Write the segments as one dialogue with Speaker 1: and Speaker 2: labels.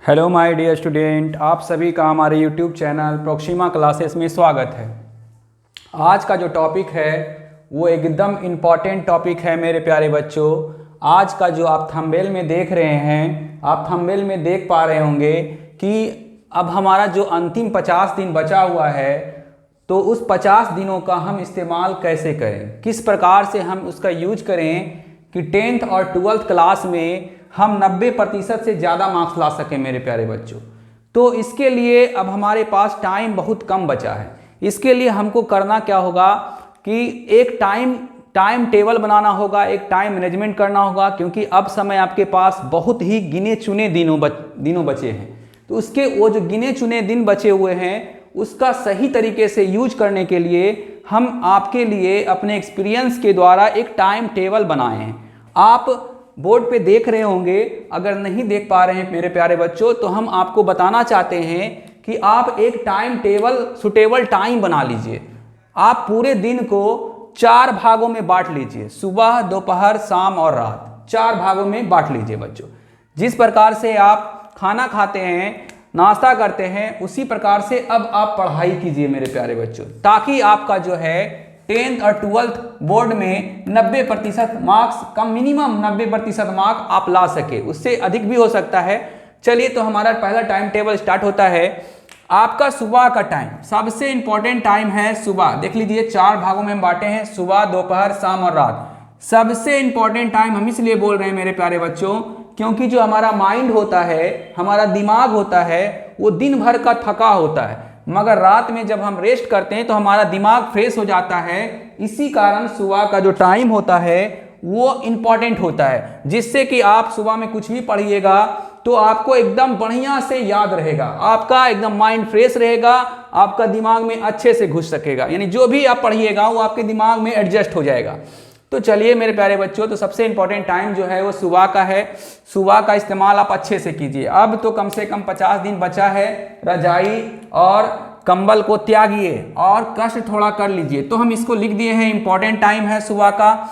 Speaker 1: Hello my dear student, आप सभी का हमारे यूट्यूब चैनल प्रोक्सिमा क्लासेस में स्वागत है। आज का जो टॉपिक है वो एकदम इम्पॉर्टेंट टॉपिक है मेरे प्यारे बच्चों। आज का जो आप थंबनेल में देख रहे हैं, आप थंबनेल में देख पा रहे होंगे कि अब हमारा जो अंतिम 50 दिन बचा हुआ है, तो उस 50 दिनों का हम इस्तेमाल कैसे करें, किस प्रकार से हम उसका यूज करें कि 10th और 12th क्लास में हम 90% से ज़्यादा मार्क्स ला सकें मेरे प्यारे बच्चों। तो इसके लिए अब हमारे पास टाइम बहुत कम बचा है। इसके लिए हमको करना क्या होगा कि एक टाइम टेबल बनाना होगा, एक टाइम मैनेजमेंट करना होगा, क्योंकि अब समय आपके पास बहुत ही गिने चुने दिनों बचे हैं। तो उसके वो जो गिने चुने दिन बचे हुए हैं उसका सही तरीके से यूज करने के लिए हम आपके लिए अपने एक्सपीरियंस के द्वारा एक टाइम टेबल बनाए हैं। आप बोर्ड पे देख रहे होंगे, अगर नहीं देख पा रहे हैं मेरे प्यारे बच्चों तो हम आपको बताना चाहते हैं कि आप एक टाइम टेबल सुटेबल टाइम बना लीजिए। आप पूरे दिन को 4 भागों में बांट लीजिए, सुबह, दोपहर, शाम और रात, 4 भागों में बांट लीजिए बच्चों। जिस प्रकार से आप खाना खाते हैं, नाश्ता करते हैं, उसी प्रकार से अब आप पढ़ाई कीजिए मेरे प्यारे बच्चों, ताकि आपका जो है 10th और 12th बोर्ड में 90% मार्क्स का मिनिमम 90% मार्क आप ला सके, उससे अधिक भी हो सकता है। चलिए, तो हमारा पहला टाइम टेबल स्टार्ट होता है। आपका सुबह का टाइम सबसे इंपॉर्टेंट टाइम है। सुबह देख लीजिए, 4 भागों में हम बांटे हैं, सुबह, दोपहर, शाम और रात। सबसे इंपॉर्टेंट टाइम हम इसलिए बोल रहे हैं मेरे प्यारे बच्चों, क्योंकि जो हमारा माइंड होता है, हमारा दिमाग होता है, वो दिन भर का थका होता है, मगर रात में जब हम रेस्ट करते हैं तो हमारा दिमाग फ्रेश हो जाता है। इसी कारण सुबह का जो टाइम होता है वो इम्पॉर्टेंट होता है, जिससे कि आप सुबह में कुछ भी पढ़िएगा तो आपको एकदम बढ़िया से याद रहेगा, आपका एकदम माइंड फ्रेश रहेगा, आपका दिमाग में अच्छे से घुस सकेगा, यानी जो भी आप पढ़िएगा वो आपके दिमाग में एडजस्ट हो जाएगा। तो चलिए मेरे प्यारे बच्चों, तो सबसे इंपॉर्टेंट टाइम जो है वो सुबह का है। सुबह का इस्तेमाल आप अच्छे से कीजिए। अब तो कम से कम 50 दिन बचा है। रजाई और कंबल को त्यागिए और कष्ट थोड़ा कर लीजिए। तो हम इसको लिख दिए हैं, इंपॉर्टेंट टाइम है सुबह का।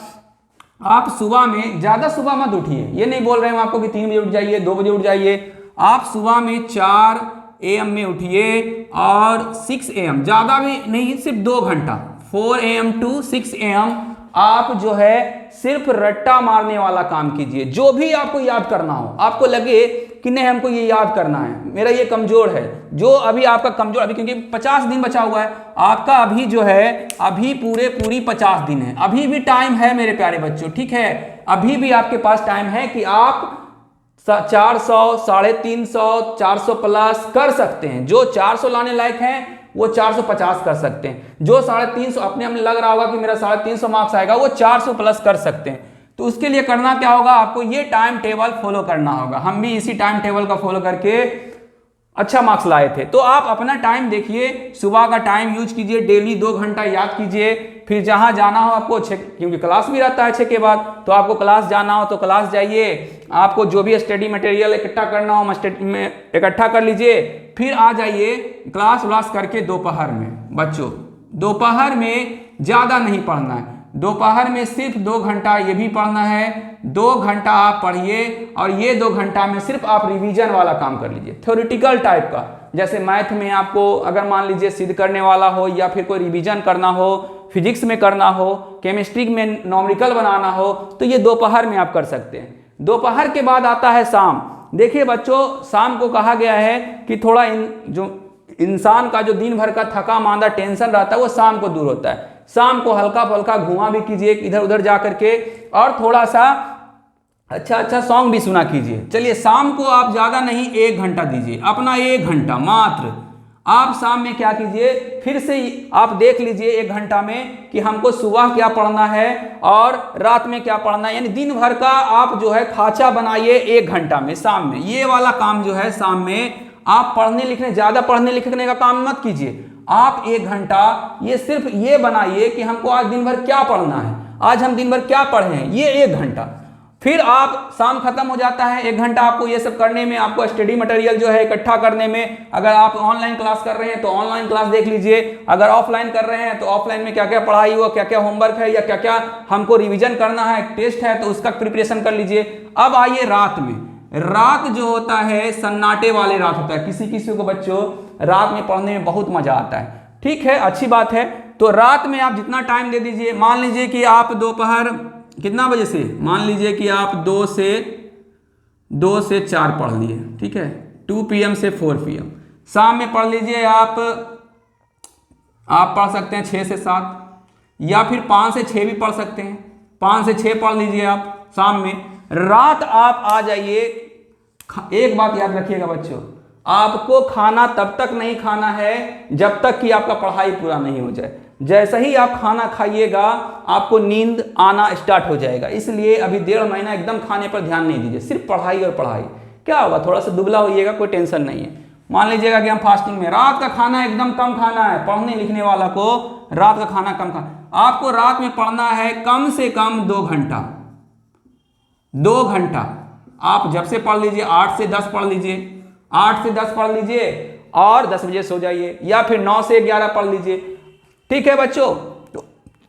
Speaker 1: आप सुबह में ज़्यादा सुबह मत उठिए, ये नहीं बोल रहे हैं आपको कि 3 बजे उठ जाइए, 2 बजे उठ जाइए। आप सुबह में 4 AM में उठिए और 6 AM, ज़्यादा भी नहीं, सिर्फ 2 घंटा, 4 AM to 6 AM आप जो है सिर्फ रट्टा मारने वाला काम कीजिए। जो भी आपको याद करना हो, आपको लगे कि नहीं हमको ये याद करना है, मेरा ये कमजोर है, जो अभी आपका कमजोर, अभी क्योंकि 50 दिन बचा हुआ है आपका, अभी जो है अभी पूरी 50 दिन है, अभी भी टाइम है मेरे प्यारे बच्चों, ठीक है। अभी भी आपके पास टाइम है कि आप 400, 350, 400 प्लस कर सकते हैं। जो 400 लाने लायक हैं वो 450 कर सकते हैं। जो 350 अपने हमें लग रहा होगा कि मेरा 350 मार्क्स आएगा, वो 400 प्लस कर सकते हैं। तो उसके लिए करना क्या होगा, आपको ये टाइम टेबल फॉलो करना होगा। हम भी इसी टाइम टेबल का फॉलो करके अच्छा मार्क्स लाए थे। तो आप अपना टाइम देखिए, सुबह का टाइम यूज कीजिए, डेली 2 घंटा याद कीजिए। फिर जहां जाना हो आपको, क्योंकि क्लास भी रहता है 6 के बाद, तो आपको क्लास जाना हो तो क्लास जाइए। आपको जो भी स्टडी मटेरियल इकट्ठा करना हो में इकट्ठा कर लीजिए। फिर आ जाइए क्लास व्लास करके दोपहर में। बच्चों, दोपहर में ज़्यादा नहीं पढ़ना है, दोपहर में सिर्फ 2 घंटा ये भी पढ़ना है। 2 घंटा आप पढ़िए और ये 2 घंटा में सिर्फ आप रिवीजन वाला काम कर लीजिए, थ्योरेटिकल टाइप का। जैसे मैथ में आपको अगर मान लीजिए सिद्ध करने वाला हो, या फिर कोई रिवीजन करना हो, फिजिक्स में करना हो, केमिस्ट्री में न्यूमेरिकल बनाना हो, तो ये दोपहर में आप कर सकते हैं। दोपहर के बाद आता है शाम। देखिए बच्चों, शाम को कहा गया है कि थोड़ा जो इंसान का जो दिन भर का थका मांदा टेंशन रहता है वो शाम को दूर होता है। शाम को हल्का फुल्का घुमा भी कीजिए इधर उधर जा करके, और थोड़ा सा अच्छा सॉन्ग भी सुना कीजिए। चलिए, शाम को आप ज़्यादा नहीं 1 घंटा दीजिए, अपना 1 घंटा मात्र। आप शाम में क्या कीजिए, फिर से आप देख लीजिए 1 घंटा में कि हमको सुबह क्या पढ़ना है और रात में क्या पढ़ना है, यानी दिन भर का आप जो है खाचा बनाइए 1 घंटा में। शाम में ये वाला काम जो है, शाम में आप पढ़ने लिखने, ज़्यादा पढ़ने लिखने का काम मत कीजिए। आप 1 घंटा ये सिर्फ ये बनाइए कि हमको आज दिन भर क्या पढ़ना है, आज हम दिन भर क्या पढ़े हैं, ये 1 घंटा। फिर आप शाम खत्म हो जाता है, 1 घंटा आपको ये सब करने में, आपको स्टडी मटेरियल जो है इकट्ठा करने में। अगर आप ऑनलाइन क्लास कर रहे हैं तो ऑनलाइन क्लास देख लीजिए, अगर ऑफलाइन कर रहे हैं तो ऑफलाइन में क्या क्या पढ़ाई हुआ, क्या क्या होमवर्क है, या क्या क्या हमको रिवीजन करना है, टेस्ट है, तो उसका प्रिपरेशन कर लीजिए। अब आइए रात में। रात जो होता है सन्नाटे वाले रात होता है, किसी किसी को बच्चों रात में पढ़ने में बहुत मजा आता है। ठीक है, अच्छी बात है। तो रात में आप जितना टाइम दे दीजिए, मान लीजिए कि आप दोपहर कितना बजे से, मान लीजिए कि आप 2 से 4 पढ़ लिए, ठीक है, 2 PM से 4 PM। शाम में पढ़ लीजिए आप पढ़ सकते हैं 6 से 7, या फिर 5 से 6 भी पढ़ सकते हैं, 5 से 6 पढ़ लीजिए आप शाम में। रात आप आ जाइए। एक बात याद रखिएगा बच्चों, आपको खाना तब तक नहीं खाना है जब तक कि आपका पढ़ाई पूरा नहीं हो जाए। जैसे ही आप खाना खाइएगा आपको नींद आना स्टार्ट हो जाएगा। इसलिए अभी 1.5 महीना एकदम खाने पर ध्यान नहीं दीजिए, सिर्फ पढ़ाई और पढ़ाई। क्या होगा, थोड़ा सा दुबला होइएगा, कोई टेंशन नहीं है। मान लीजिएगा कि हम फास्टिंग में, रात का खाना एकदम कम खाना है। पढ़ने लिखने वाला को रात का खाना कम खाना। आपको रात में पढ़ना है कम से कम 2 घंटा। 2 घंटा आप जब से पढ़ लीजिए, 8 से 10 पढ़ लीजिए, 8 से 10 पढ़ लीजिए और 10 बजे सो जाइए, या फिर 9 से 11 पढ़ लीजिए। ठीक है बच्चों,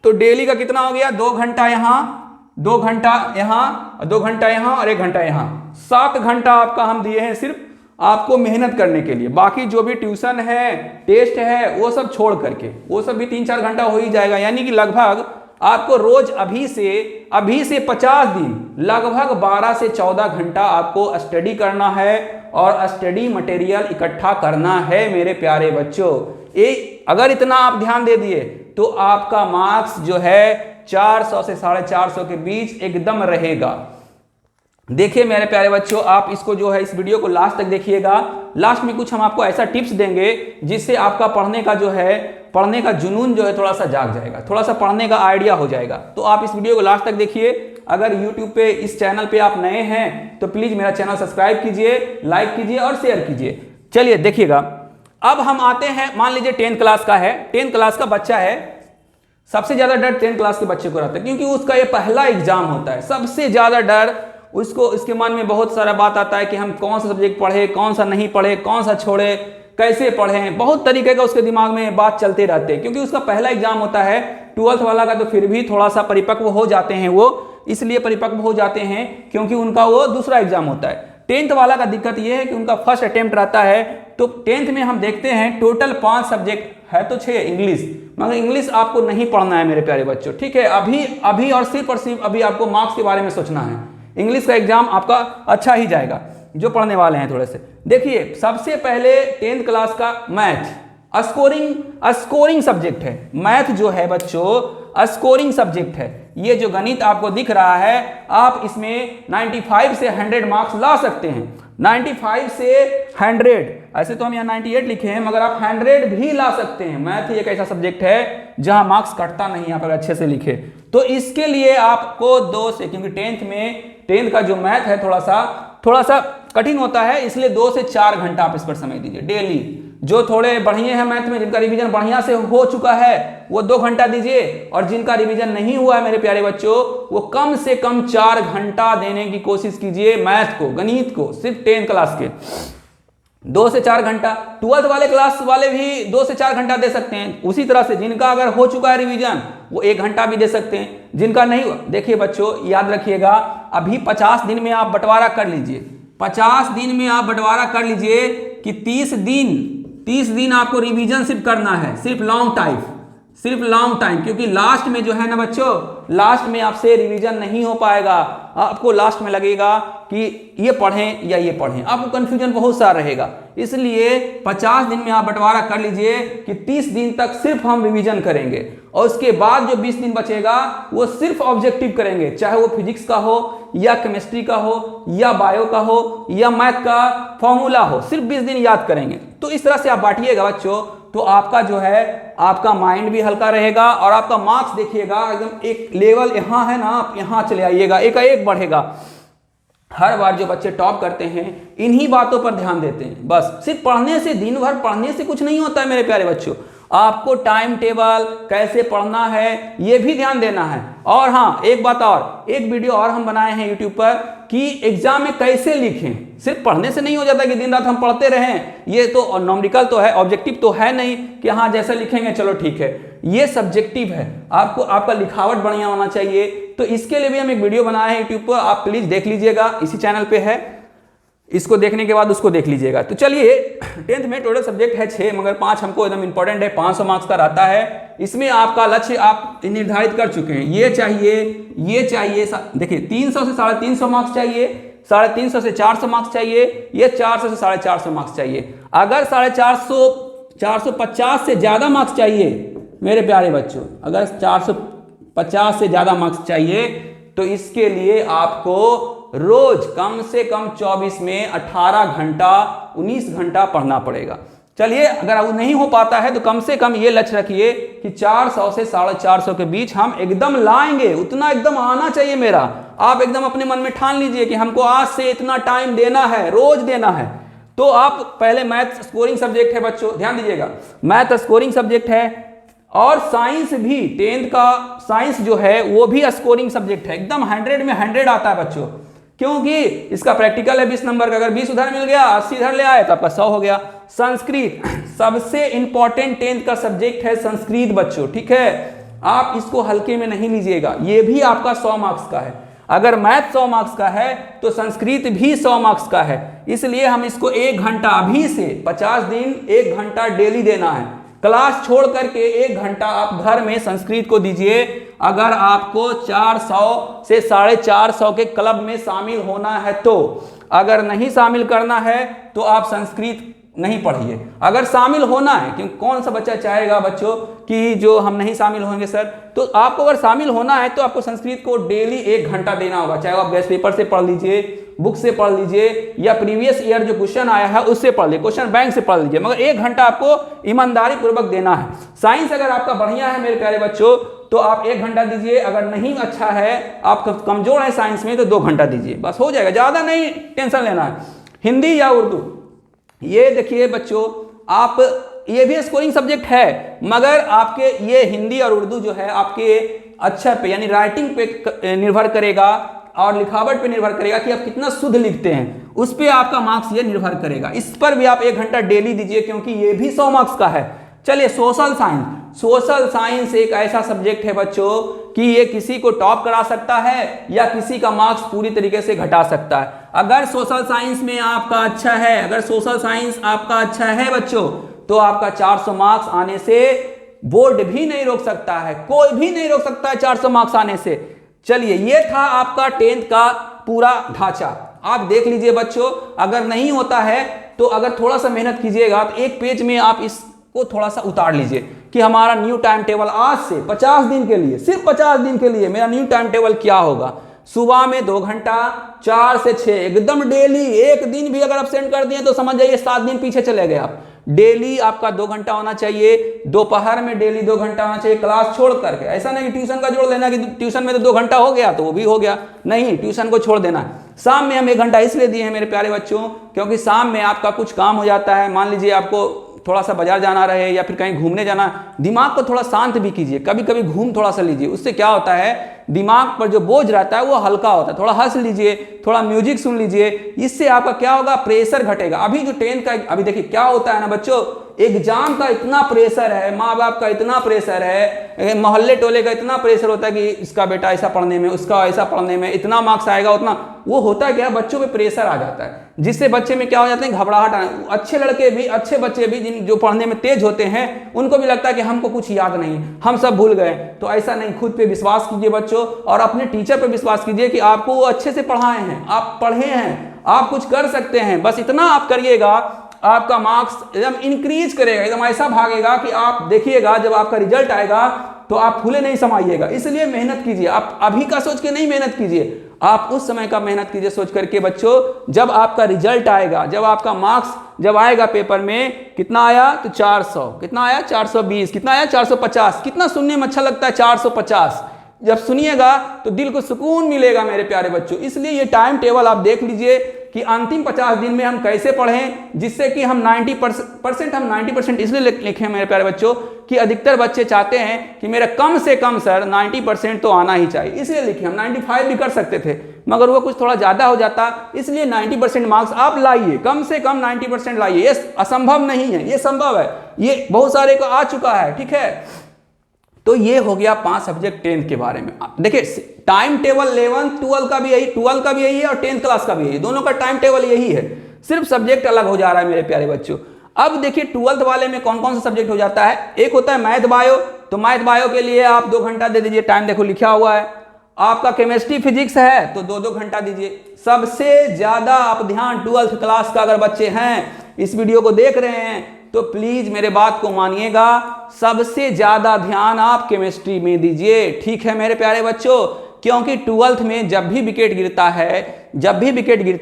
Speaker 1: तो डेली का कितना हो गया, 2 घंटा यहाँ, 2 घंटा यहाँ, 2 घंटा यहाँ और 1 घंटा यहाँ। 7 घंटा आपका हम दिए हैं सिर्फ आपको मेहनत करने के लिए। बाकी जो भी ट्यूशन है, टेस्ट है, वो सब छोड़ करके, वो सब भी 3-4 घंटा हो ही जाएगा। यानी कि लगभग आपको रोज अभी से 50 दिन लगभग 12 से 14 घंटा आपको स्टडी करना है और स्टडी मटेरियल इकट्ठा करना है मेरे प्यारे बच्चों। अगर इतना आप ध्यान दे दिए तो आपका मार्क्स जो है 400 से 450 के बीच एकदम रहेगा। देखिए मेरे प्यारे बच्चों, आप इसको जो है इस वीडियो को लास्ट तक देखिएगा। लास्ट में कुछ हम आपको ऐसा टिप्स देंगे जिससे आपका पढ़ने का जुनून जो है थोड़ा सा जाग जाएगा, थोड़ा सा पढ़ने का आइडिया हो जाएगा। तो आप इस वीडियो को लास्ट तक देखिए। अगर YouTube पे इस चैनल पे आप नए हैं तो प्लीज मेरा चैनल सब्सक्राइब कीजिए, लाइक कीजिए और शेयर कीजिए। चलिए देखिएगा, अब हम आते हैं, मान लीजिए 10th क्लास का है, 10th क्लास का बच्चा है। सबसे ज्यादा डर 10th क्लास के बच्चे को रहता है, क्योंकि उसका ये पहला एग्जाम होता है। सबसे ज्यादा डर उसको, इसके मन में बहुत सारा बात आता है कि हम कौन सा सब्जेक्ट पढ़े, कौन सा नहीं पढ़े, कौन सा छोड़े, कैसे पढ़ें। बहुत तरीके का उसके दिमाग में बात चलते रहते हैं, क्योंकि उसका पहला एग्जाम होता है। 12th वाला का तो फिर भी थोड़ा सा परिपक्व हो जाते हैं, वो इसलिए परिपक्व हो जाते हैं क्योंकि उनका वो दूसरा एग्जाम होता है। 10th वाला का दिक्कत ये है कि उनका फर्स्ट अटेम्प्ट रहता है। तो 10th में हम देखते हैं टोटल 5 सब्जेक्ट है, तो 6 इंग्लिश, मगर इंग्लिश आपको नहीं पढ़ना है मेरे प्यारे बच्चों। ठीक है, अभी और सिर्फ अभी आपको मार्क्स के बारे में सोचना है। इंग्लिश का एग्जाम आपका अच्छा ही जाएगा जो पढ़ने वाले हैं थोड़े से। देखिए सबसे पहले 10th क्लास का मैथ स्कोरिंग सब्जेक्ट है। मैथ जो है बच्चों स्कोरिंग सब्जेक्ट है। ये जो गणित आपको दिख रहा है, आप इसमें 95 से 100 मार्क्स ला सकते हैं। 95 से 100, ऐसे तो हम यहाँ 98 लिखे हैं, मगर आप 100 भी ला सकते हैं। मैथ एक ऐसा सब्जेक्ट है जहां मार्क्स कटता नहीं, आप अगर अच्छे से लिखे तो। इसके लिए आपको 2 से, क्योंकि 10th का जो मैथ है थोड़ा सा कठिन होता है, इसलिए 2 से 4 घंटा आप इस पर समय दीजिए डेली। जो थोड़े बढ़िया हैं मैथ में, जिनका रिवीजन बढ़िया से हो चुका है, वो 2 घंटा दीजिए, और जिनका रिवीजन नहीं हुआ है मेरे प्यारे बच्चों, वो कम से कम 4 घंटा देने की कोशिश कीजिए मैथ को, गणित को, सिर्फ 10th क्लास के 2 से 4 घंटा। 12th वाले क्लास वाले भी 2 से 4 घंटा दे सकते हैं। उसी तरह से जिनका अगर हो चुका है रिवीजन, वो 1 घंटा भी दे सकते हैं। जिनका नहीं हुआ, देखिए बच्चों याद रखिएगा, अभी 50 दिन में आप बंटवारा कर लीजिए। 50 दिन में आप बंटवारा कर लीजिए कि 30 दिन आपको रिवीजन सिर्फ करना है, सिर्फ लॉन्ग टाइम, क्योंकि लास्ट में जो है ना बच्चों, लास्ट में आपसे रिवीजन नहीं हो पाएगा। आपको लास्ट में लगेगा कि ये पढ़ें या ये पढ़ें, आपको कंफ्यूजन बहुत सारा रहेगा। इसलिए 50 दिन में आप बंटवारा कर लीजिए कि 30 दिन तक सिर्फ हम रिवीजन करेंगे, और उसके बाद जो 20 दिन बचेगा वो सिर्फ ऑब्जेक्टिव करेंगे, चाहे वो फिजिक्स का हो या केमिस्ट्री का हो या बायो का हो या मैथ का फॉर्मूला हो, सिर्फ 20 दिन याद करेंगे। तो इस तरह से आप बांटिएगा बच्चों, तो आपका जो है आपका माइंड भी हल्का रहेगा, और आपका मार्क्स देखिएगा एकदम एक लेवल यहाँ है ना, आप यहाँ चले आइएगा, एक बढ़ेगा। हर बार जो बच्चे टॉप करते हैं इन्हीं बातों पर ध्यान देते हैं। बस सिर्फ पढ़ने से, दिन भर पढ़ने से कुछ नहीं होता है मेरे प्यारे बच्चों। आपको टाइम टेबल कैसे पढ़ना है ये भी ध्यान देना है। और हाँ, एक बात और, एक वीडियो और हम बनाए हैं यूट्यूब पर कि एग्जाम में कैसे लिखें। सिर्फ पढ़ने से नहीं हो जाता कि दिन रात हम पढ़ते रहें। ये तो न्यूमेरिकल तो है, ऑब्जेक्टिव तो है नहीं कि हाँ जैसा लिखेंगे चलो ठीक है। ये सब्जेक्टिव है, आपको आपका लिखावट बढ़िया होना चाहिए। तो इसके लिए भी हम एक वीडियो बनाए हैं यूट्यूब पर, आप प्लीज देख लीजिएगा, इसी चैनल पे है। इसको देखने के बाद उसको देख लीजिएगा। तो चलिए 10th में टोटल सब्जेक्ट है 6, मगर 5 हमको एकदम इंपॉर्टेंट है, 500 मार्क्स का रहता है। इसमें आपका लक्ष्य आप निर्धारित कर चुके हैं, ये चाहिए देखिए 300 से 350 मार्क्स चाहिए, 350 से 400 मार्क्स चाहिए, ये 400 से 450 मार्क्स चाहिए। अगर 450 से ज़्यादा मार्क्स चाहिए मेरे प्यारे बच्चों, अगर 450 से ज़्यादा मार्क्स चाहिए तो इसके लिए आपको रोज कम से कम 24 में 18 घंटा 19 घंटा पढ़ना पड़ेगा। चलिए अगर वो नहीं हो पाता है तो कम से कम ये लक्ष्य रखिए कि 400 से 450 के बीच हम एकदम लाएंगे, उतना एकदम आना चाहिए मेरा। आप एकदम अपने मन में ठान लीजिए कि हमको आज से इतना टाइम देना है, रोज देना है। तो आप पहले मैथ स्कोरिंग सब्जेक्ट है बच्चों, ध्यान दीजिएगा, मैथ स्कोरिंग सब्जेक्ट है। और साइंस भी 10th का साइंस जो है वो भी स्कोरिंग सब्जेक्ट है, एकदम 100 में 100 आता है बच्चों, क्योंकि इसका प्रैक्टिकल है 20 नंबर का। अगर 20 उधर मिल गया 80 इधर ले आए तो आपका 100 हो गया। संस्कृत सबसे इंपॉर्टेंट 10th का सब्जेक्ट है संस्कृत बच्चों, ठीक है, आप इसको हल्के में नहीं लीजिएगा, ये भी आपका 100 मार्क्स का है। अगर मैथ 100 मार्क्स का है तो संस्कृत भी 100 मार्क्स का है, इसलिए हम इसको 1 घंटा अभी से 50 दिन 1 घंटा डेली देना है। क्लास छोड़ करके 1 घंटा आप घर में संस्कृत को दीजिए। अगर आपको 400 से 450 के क्लब में शामिल होना है तो, अगर नहीं शामिल करना है तो आप संस्कृत नहीं पढ़िए। अगर शामिल होना है, क्योंकि कौन सा बच्चा चाहेगा बच्चों कि जो हम नहीं शामिल होंगे सर, तो आपको अगर शामिल होना है तो आपको संस्कृत को डेली 1 घंटा देना होगा। चाहे आप गैस पेपर से पढ़ लीजिए, बुक से पढ़ लीजिए, या प्रीवियस ईयर जो क्वेश्चन आया है उससे पढ़ लीजिए, क्वेश्चन बैंक से पढ़ लीजिए, मगर 1 घंटा आपको ईमानदारी पूर्वक देना है। साइंस अगर आपका बढ़िया है मेरे प्यारे बच्चों तो आप 1 घंटा दीजिए, अगर नहीं अच्छा है, आप कमजोर है साइंस में तो 2 घंटा दीजिए, बस हो जाएगा, ज्यादा नहीं टेंशन लेना है। हिंदी या उर्दू, ये देखिए बच्चों आप, ये भी स्कोरिंग सब्जेक्ट है, मगर आपके ये हिंदी और उर्दू जो है आपके अक्षर पे यानी राइटिंग पे निर्भर करेगा और लिखावट पे निर्भर करेगा कि आप कितना शुद्ध लिखते हैं, उस पे आपका मार्क्स ये निर्भर करेगा। इस पर भी आप 1 घंटा डेली दीजिए, क्योंकि ये भी 100 मार्क्स का है। चलिए सोशल साइंस, सोशल साइंस एक ऐसा सब्जेक्ट है बच्चों कि ये किसी को टॉप करा सकता है या किसी का मार्क्स पूरी तरीके से घटा सकता है। अगर सोशल साइंस में आपका अच्छा है, अगर सोशल साइंस आपका अच्छा है बच्चों, तो आपका 400 मार्क्स आने से बोर्ड भी नहीं रोक सकता है, कोई भी नहीं रोक सकता है 400 मार्क्स आने से। चलिए ये था आपका 10th का पूरा ढांचा, आप देख लीजिए बच्चों। अगर नहीं होता है तो अगर थोड़ा सा मेहनत कीजिएगा तो एक पेज में आप इसको थोड़ा सा उतार लीजिए कि हमारा न्यू टाइम टेबल आज से 50 दिन के लिए, सिर्फ 50 दिन के लिए मेरा न्यू टाइम टेबल क्या होगा। सुबह में 2 घंटा 4 से 6 एकदम डेली, एक दिन भी अगर एब्सेंट कर दिए तो समझ जाइए 7 दिन पीछे चले गए आप। डेली आपका 2 घंटा होना चाहिए, दोपहर में डेली 2 घंटा होना चाहिए क्लास छोड़ करके। ऐसा नहीं कि ट्यूशन का जोड़ लेना कि ट्यूशन में तो 2 घंटा हो गया तो वो भी हो गया, नहीं, ट्यूशन को छोड़ देना। शाम में हम 1 घंटा इसलिए दिए हैं मेरे प्यारे बच्चों, क्योंकि शाम में आपका कुछ काम हो जाता है, मान लीजिए आपको थोड़ा सा बाजार जाना रहे या फिर कहीं घूमने जाना, दिमाग को थोड़ा शांत भी कीजिए, कभी कभी घूम थोड़ा सा लीजिए, उससे क्या होता है दिमाग पर जो बोझ रहता है वो हल्का होता है। थोड़ा हंस लीजिए, थोड़ा म्यूजिक सुन लीजिए, इससे आपका क्या होगा, प्रेशर घटेगा। अभी जो 10th का, अभी देखिए क्या होता है ना बच्चों, एग्जाम का इतना प्रेशर है, माँ बाप का इतना प्रेशर है, मोहल्ले टोले का इतना प्रेशर होता है कि इसका बेटा ऐसा पढ़ने में, उसका ऐसा पढ़ने में, इतना मार्क्स आएगा उतना, वो होता है क्या, बच्चों पे प्रेशर आ जाता है, जिससे बच्चे में क्या हो जाते हैं, घबराहट आना। अच्छे लड़के भी, अच्छे बच्चे भी जिन जो पढ़ने में तेज होते हैं, उनको भी लगता है कि हमको कुछ याद नहीं, हम सब भूल गए। तो ऐसा नहीं, खुद पे विश्वास कीजिए बच्चों, और अपने टीचर पे विश्वास कीजिए कि आपको वो अच्छे से पढ़ाए हैं, आप पढ़े हैं, आप कुछ कर सकते हैं। बस इतना आप करिएगा, आपका मार्क्स एकदम इंक्रीज करेगा, एकदम ऐसा भागेगा कि आप देखिएगा जब आपका रिजल्ट आएगा तो आप फूले नहीं समाइएगा। इसलिए मेहनत कीजिए, आप अभी का सोच के नहीं मेहनत कीजिए, आप उस समय का मेहनत कीजिए सोच करके बच्चों, जब आपका रिजल्ट आएगा, जब आपका मार्क्स जब आएगा पेपर में, कितना आया तो 400, कितना आया 420, कितना आया 450, कितना सुनने में अच्छा लगता है 450, जब सुनिएगा तो दिल को सुकून मिलेगा मेरे प्यारे बच्चों। इसलिए ये टाइम टेबल आप देख लीजिए कि अंतिम 50 दिन में हम कैसे पढ़ें, जिससे कि हम 90% इसलिए लिखें मेरे प्यारे बच्चों कि अधिकतर बच्चे चाहते हैं कि मेरा कम से कम सर 90% तो आना ही चाहिए, इसलिए लिखे। हम 95 भी कर सकते थे, मगर वो कुछ थोड़ा ज़्यादा हो जाता, इसलिए 90% मार्क्स आप लाइए, कम से कम 90% लाइए। ये असंभव नहीं है, ये संभव है, ये बहुत सारे को आ चुका है, ठीक है। तो ये हो गया 5 सब्जेक्ट 10th के बारे में। देखिए टाइम टेबल 11th 12 का भी यही है और 10th क्लास का भी यही, दोनों का टाइम टेबल यही है, सिर्फ सब्जेक्ट अलग हो जा रहा है मेरे प्यारे बच्चों। अब देखिए 12th वाले में कौन कौन सा सब्जेक्ट हो जाता है। एक होता है मैथ बायो, तो मैथ बायो के लिए आप 2 घंटा दे दीजिए, टाइम देखो लिखा हुआ है। आपका केमिस्ट्री फिजिक्स है तो 2-2 घंटा दीजिए। सबसे ज्यादा आप ध्यान 12th क्लास का अगर बच्चे हैं इस वीडियो को देख रहे हैं तो प्लीज मेरे बात को मानिएगा, सबसे ज्यादा ध्यान आप केमिस्ट्री में दीजिए, ठीक है मेरे प्यारे बच्चों। क्योंकि 12th में जब भी विकेट गिरता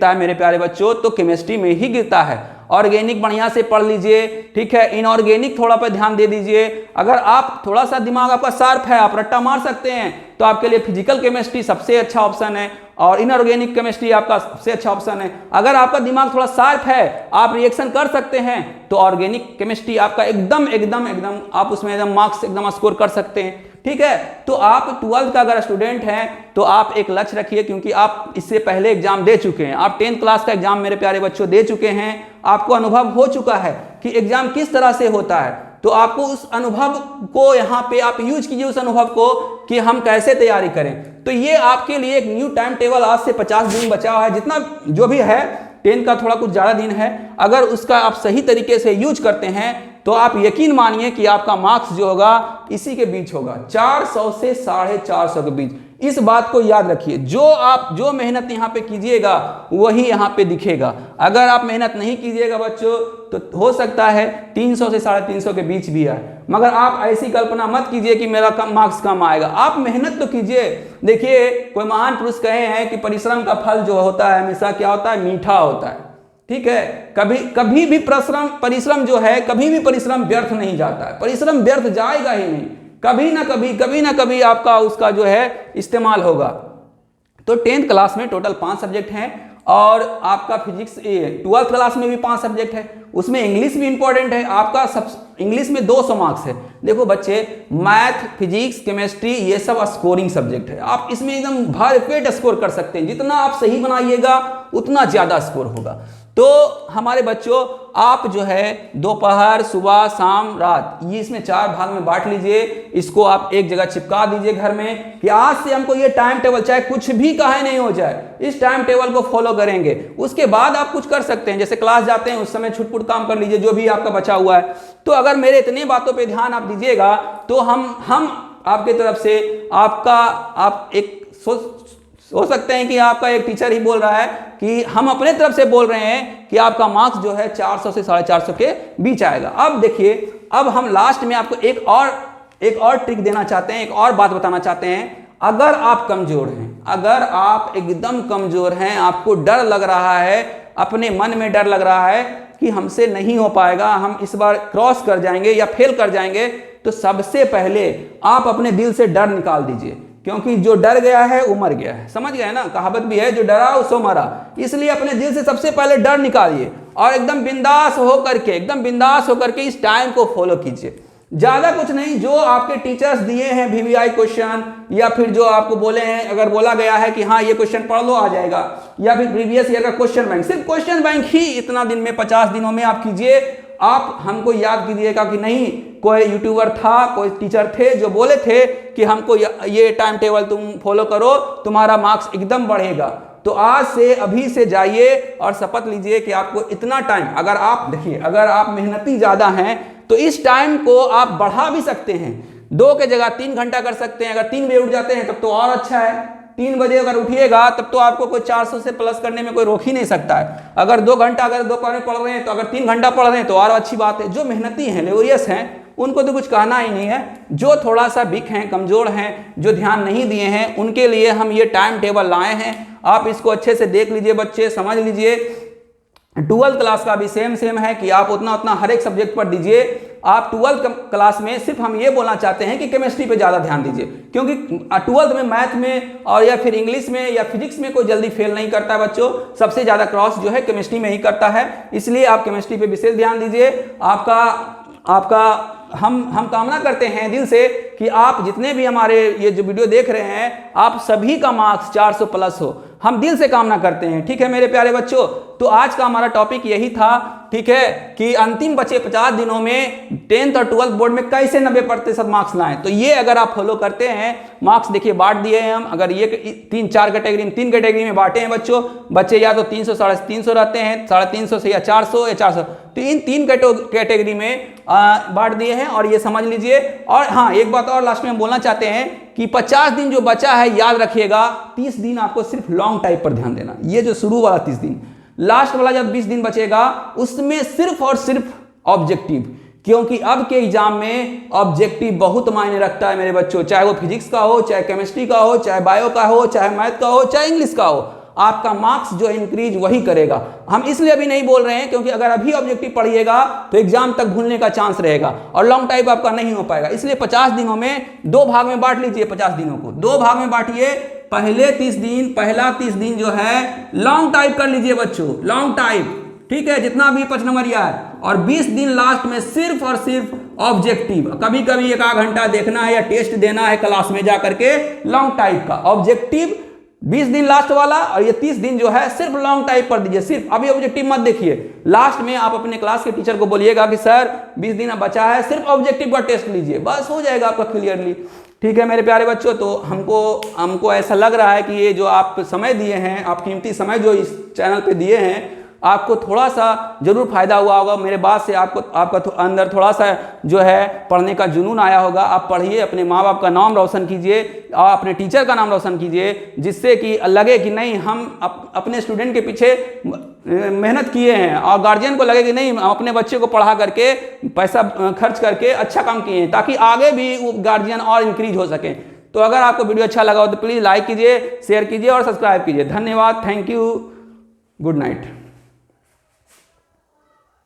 Speaker 1: है मेरे प्यारे बच्चों तो केमिस्ट्री में ही गिरता है। ऑर्गेनिक बढ़िया से पढ़ लीजिए, ठीक है, इनऑर्गेनिक थोड़ा पर ध्यान दे दीजिए। अगर आप थोड़ा सा दिमाग आपका शार्प है, आप रट्टा मार सकते हैं, तो आपके लिए फिजिकल केमिस्ट्री सबसे अच्छा ऑप्शन है और इनऑर्गेनिक केमिस्ट्री आपका सबसे अच्छा ऑप्शन है। अगर आपका दिमाग थोड़ा शार्प है, आप रिएक्शन कर सकते हैं, तो ऑर्गेनिक केमिस्ट्री आपका एकदम आप उसमें एकदम मार्क्स एकदम स्कोर कर सकते हैं, ठीक है। तो आप 12th का अगर स्टूडेंट हैं तो आप एक लक्ष्य रखिए, क्योंकि आप इससे पहले एग्जाम दे चुके हैं, आप 10th क्लास का एग्जाम मेरे प्यारे बच्चों दे चुके हैं, आपको अनुभव हो चुका है कि एग्जाम किस तरह से होता है। तो आपको उस अनुभव को यहाँ पे आप यूज कीजिए, उस अनुभव को कि हम कैसे तैयारी करें। तो ये आपके लिए एक न्यू टाइम टेबल, आज से 50 दिन बचा हुआ है, जितना जो भी है 10 का थोड़ा कुछ ज़्यादा दिन है, अगर उसका आप सही तरीके से यूज करते हैं तो आप यकीन मानिए कि आपका मार्क्स जो होगा इसी के बीच होगा, 400 से 450 के बीच। इस बात को याद रखिए, जो मेहनत यहाँ पे कीजिएगा वही यहाँ पे दिखेगा। अगर आप मेहनत नहीं कीजिएगा बच्चों तो हो सकता है 300 से 350 के बीच भी आए, मगर आप ऐसी कल्पना मत कीजिए कि मेरा मार्क्स कम आएगा। आप मेहनत तो कीजिए। देखिए कोई महान पुरुष कहे हैं कि परिश्रम का फल जो होता है हमेशा क्या होता है, मीठा होता है, ठीक है। कभी भी परिश्रम जो है, कभी भी परिश्रम व्यर्थ नहीं जाता है, परिश्रम व्यर्थ जाएगा ही नहीं, कभी ना कभी आपका उसका जो है इस्तेमाल होगा। तो 10th क्लास में टोटल 5 सब्जेक्ट हैं और आपका फिजिक्स 12th क्लास में भी 5 सब्जेक्ट है, उसमें इंग्लिश भी इंपॉर्टेंट है। आपका सब इंग्लिश में 200 मार्क्स है। देखो बच्चे, मैथ फिजिक्स केमिस्ट्री ये सब स्कोरिंग सब्जेक्ट है, आप इसमें एकदम भरपेट स्कोर कर सकते हैं, जितना आप सही बनाइएगा उतना ज़्यादा स्कोर होगा। तो हमारे बच्चों, आप जो है दोपहर सुबह शाम रात ये इसमें 4 भाग में बांट लीजिए, इसको आप एक जगह चिपका दीजिए घर में कि आज से हमको ये टाइम टेबल, चाहे कुछ भी काहे नहीं हो जाए, इस टाइम टेबल को फॉलो करेंगे। उसके बाद आप कुछ कर सकते हैं, जैसे क्लास जाते हैं उस समय छुटपुट काम कर लीजिए जो भी आपका बचा हुआ है। तो अगर मेरे इतने बातों पर ध्यान आप दीजिएगा तो हम आपके तरफ से आप एक हो सकते हैं कि आपका एक टीचर ही बोल रहा है कि हम अपने तरफ से बोल रहे हैं कि आपका मार्क्स जो है 400 से 450 के बीच आएगा। अब देखिए, अब हम लास्ट में आपको एक और ट्रिक देना चाहते हैं, एक और बात बताना चाहते हैं। अगर आप कमजोर हैं, अगर आप एकदम कमजोर हैं, आपको डर लग रहा है, अपने मन में डर लग रहा है कि हमसे नहीं हो पाएगा, हम इस बार क्रॉस कर जाएंगे या फेल कर जाएंगे, तो सबसे पहले आप अपने दिल से डर निकाल दीजिए, क्योंकि जो डर गया है वो मर गया है। समझ गए ना, कहावत भी है, जो डरा सो मरा। इसलिए अपने दिल से सबसे पहले डर निकालिए और एकदम बिंदास होकर के इस टाइम को फॉलो कीजिए। ज्यादा कुछ नहीं, जो आपके टीचर्स दिए हैं VVI क्वेश्चन, या फिर जो आपको बोले हैं, अगर बोला गया है कि हाँ ये क्वेश्चन पढ़ लो आ जाएगा, या फिर प्रीवियस ईयर का क्वेश्चन बैंक, सिर्फ क्वेश्चन बैंक ही इतना दिन में 50 दिनों में आप कीजिए। आप हमको याद कीजिएगा कि नहीं, कोई यूट्यूबर था, कोई टीचर थे जो बोले थे कि हमको ये टाइम टेबल तुम फॉलो करो, तुम्हारा मार्क्स एकदम बढ़ेगा। तो आज से, अभी से जाइए और शपथ लीजिए कि आपको इतना टाइम, अगर आप देखिए, अगर आप मेहनती ज़्यादा हैं तो इस टाइम को आप बढ़ा भी सकते हैं, 2 के जगह 3 घंटा कर सकते हैं। अगर 3 बजे उठ जाते हैं तब तो और अच्छा है, 3 बजे अगर उठिएगा तब तो आपको कोई 400 से प्लस करने में कोई रोक ही नहीं सकता है। अगर 2 घंटा अगर दोपहर में पढ़ रहे हैं, तो अगर 3 घंटा पढ़ रहे हैं तो और अच्छी बात है। जो मेहनती हैं, लेबोरियस हैं, उनको तो कुछ कहना ही नहीं है। जो थोड़ा सा वीक हैं, कमजोर हैं, जो ध्यान नहीं दिए हैं, उनके लिए हम ये टाइम टेबल लाए हैं। आप इसको अच्छे से देख लीजिए बच्चे, समझ लीजिए। 12th क्लास का भी सेम है कि आप उतना हर एक सब्जेक्ट पर दीजिए। आप 12th क्लास में सिर्फ हम ये बोलना चाहते हैं कि केमिस्ट्री पे ज़्यादा ध्यान दीजिए, क्योंकि 12th में मैथ में और या फिर इंग्लिश में या फिजिक्स में कोई जल्दी फेल नहीं करता है बच्चों, सबसे ज़्यादा क्रॉस जो है केमिस्ट्री में ही करता है। इसलिए आप केमिस्ट्री पे विशेष ध्यान दीजिए। हम कामना करते हैं दिल से कि आप जितने भी हमारे ये जो वीडियो देख रहे हैं, आप सभी का मार्क्स 400 प्लस हो, हम दिल से कामना करते हैं। ठीक है मेरे प्यारे बच्चों, तो आज का हमारा टॉपिक यही था, ठीक है, कि अंतिम बचे 50 दिनों में 10th और 12th बोर्ड में कैसे 90% मार्क्स लाएं। तो ये अगर आप फॉलो करते हैं, मार्क्स देखिए बांट दिए हैं हम, अगर ये 3-4 कैटेगरी में 3 कैटेगरी में बांटे हैं बच्चे या तो 300 350 रहते हैं, 350 से या 400 तो इन 3 कैटेगरी में बांट दिए हैं। और ये समझ लीजिए। और हाँ, एक बात और लास्ट में हम बोलना चाहते हैं कि 50 दिन जो बचा है, याद रखिएगा 30 दिन आपको सिर्फ लॉन्ग टाइप पर ध्यान देना। ये जो शुरू वाला 30 दिन, लास्ट वाला जब 20 दिन बचेगा उसमें सिर्फ और सिर्फ ऑब्जेक्टिव, क्योंकि अब के एग्जाम में ऑब्जेक्टिव बहुत मायने रखता है मेरे बच्चों, चाहे वो फिजिक्स का हो, चाहे केमिस्ट्री का हो, चाहे बायो का हो, चाहे मैथ का हो, चाहे इंग्लिश का हो, आपका मार्क्स जो इंक्रीज वही करेगा। हम इसलिए अभी नहीं बोल रहे हैं क्योंकि अगर अभी ऑब्जेक्टिव पढ़िएगा तो एग्जाम तक भूलने का चांस रहेगा और लॉन्ग टाइप आपका नहीं हो पाएगा। इसलिए 50 दिनों में 2 भाग में बांट लीजिए। 50 दिनों को 2 भाग में बांटिए। पहला 30 दिन जो है लॉन्ग टाइप कर लीजिए बच्चों, लॉन्ग टाइप, ठीक है, जितना भी 5 नंबरिया है। और 20 दिन लास्ट में सिर्फ और सिर्फ ऑब्जेक्टिव, कभी कभी 1 घंटा देखना है या टेस्ट देना है क्लास में जा करके, लॉन्ग टाइप का ऑब्जेक्टिव 20 दिन लास्ट वाला, और ये 30 दिन जो है सिर्फ लॉन्ग टाइप पर दीजिए। सिर्फ अभी ऑब्जेक्टिव मत देखिए, लास्ट में आप अपने क्लास के टीचर को बोलिएगा कि सर 20 दिन अब बचा है, सिर्फ ऑब्जेक्टिव का टेस्ट लीजिए, बस हो जाएगा आपका क्लियरली। ठीक है मेरे प्यारे बच्चों, तो हमको ऐसा लग रहा है कि ये जो आप समय दिए हैं, आप कीमती समय जो इस चैनल पे दिए हैं, आपको थोड़ा सा जरूर फायदा हुआ होगा। मेरे बात से आपका अंदर थोड़ा सा जो है पढ़ने का जुनून आया होगा। आप पढ़िए, अपने माँ बाप का नाम रोशन कीजिए और अपने टीचर का नाम रोशन कीजिए, जिससे कि लगे कि नहीं हम अपने स्टूडेंट के पीछे मेहनत किए हैं, और गार्जियन को लगे कि नहीं हम अपने बच्चे को पढ़ा करके पैसा खर्च करके अच्छा काम किए हैं, ताकि आगे भी वो गार्जियन और इंक्रीज हो सके। तो अगर आपको वीडियो अच्छा लगा हो तो प्लीज़ लाइक कीजिए, शेयर कीजिए और सब्सक्राइब कीजिए। धन्यवाद, थैंक यू, गुड नाइट।